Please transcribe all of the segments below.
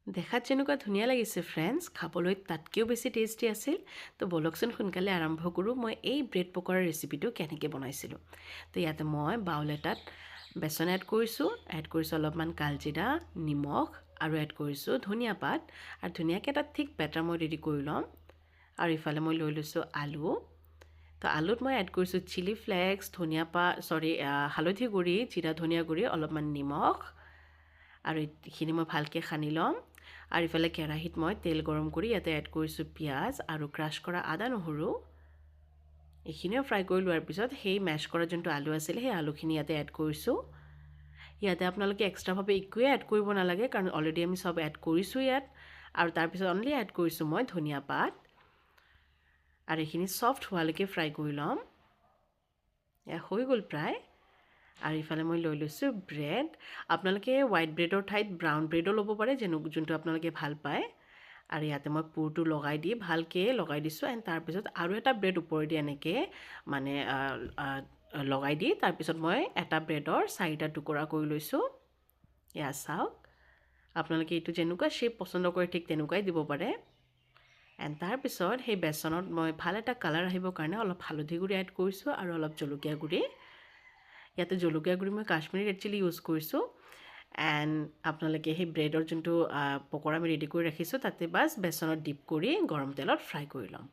দেখাত যেনেকুৱা ধুনীয়া লাগিছে ফ্ৰেণ্ডছ, খাবলৈ তাতকৈও বেছি টেষ্টি আছিল। তো বলকচোন সোনকালে আৰম্ভ কৰোঁ মই এই ব্ৰেড পকৰাৰ ৰেচিপিটো কেনেকৈ বনাইছিলোঁ। তো ইয়াতে মই বাউল এটাত বেচন এড কৰিছোঁ অলপমান কালজিৰা, নিমখ আৰু এড কৰিছোঁ ধনিয়া পাত আৰু ধুনীয়াকৈ এটা থিক বেটাৰ মই ৰেডি কৰি ল'ম। আৰু ইফালে মই লৈ লৈছোঁ আলু। তো আলুত মই এড কৰিছোঁ চিলি ফ্লেক্স, হালধি গুড়ি, জিৰা ধনিয়া গুড়ি, অলপমান নিমখ আৰু এইখিনি মই ভালকৈ সানি ল'ম। আৰু ইফালে কেৰাহীত মই তেল গৰম কৰি ইয়াতে এড কৰিছোঁ পিঁয়াজ আৰু ক্ৰাছ কৰা আদা নহৰু। এইখিনিও ফ্ৰাই কৰি লোৱাৰ পিছত সেই মেছ কৰা যোনটো আলু আছিলে সেই আলুখিনি ইয়াতে এড কৰিছোঁ। ইয়াতে আপোনালোকে এক্সট্ৰাভাৱে একোৱে এড কৰিব নালাগে, কাৰণ অলৰেডি আমি চব এড কৰিছোঁ ইয়াত। আৰু তাৰপিছত অনলি এড কৰিছোঁ মই ধনিয়া পাত আৰু এইখিনি ছফ্ট হোৱালৈকে ফ্ৰাই কৰি ল'ম। এয়া হৈ গ'ল প্ৰায়। আৰু ইফালে মই লৈ লৈছোঁ ব্ৰেড। আপোনালোকে হোৱাইট ব্ৰেডৰ ঠাইত ব্ৰাউন ব্ৰেডো ল'ব পাৰে, যোনটো আপোনালোকে ভাল পায়। আৰু ইয়াতে মই পুৰটো ভালকৈ লগাই দিছোঁ। এণ্ড তাৰপিছত আৰু এটা ব্ৰেড ওপৰেদি এনেকৈ মানে লগাই দি তাৰপিছত মই এটা ব্ৰেডৰ 4টা টুকুৰা কৰি লৈছোঁ। এয়া চাওক, আপোনালোকে এইটো যেনেকুৱা শ্বেপ পচন্দ কৰে ঠিক তেনেকুৱাই দিব পাৰে। এণ্ড তাৰপিছত সেই বেচনত মই ভাল এটা কালাৰ আহিবৰ কাৰণে অলপ হালধি গুড়ি এড কৰিছোঁ আৰু অলপ জলকীয়া গুড়ি। ইয়াতে জলকীয়া গুড়ি মই কাশ্মীৰী ৰেড চিলি ইউজ কৰিছোঁ। এণ্ড আপোনালোকে সেই ব্ৰেডৰ যোনটো পকৰা আমি ৰেডি কৰি ৰাখিছোঁ তাতে বাছ বেচনত ডিপ কৰি গৰম তেলত ফ্ৰাই কৰি ল'ম।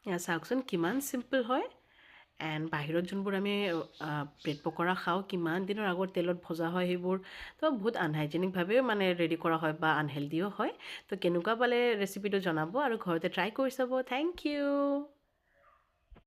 এয়া চাওকচোন কিমান চিম্পল হয়। এণ্ড বাহিৰত যোনবোৰ আমি ব্ৰেড পকৰা খাওঁ কিমান দিনৰ আগত তেলত ভজা হয় সেইবোৰ তো বহুত আনহাইজেনিকভাৱেও মানে ৰেডি কৰা হয় বা আনহেল্ডিও হয়। তো কেনেকুৱা পালে ৰেচিপিটো জনাব আৰু ঘৰতে ট্ৰাই কৰি চাব। Thank U.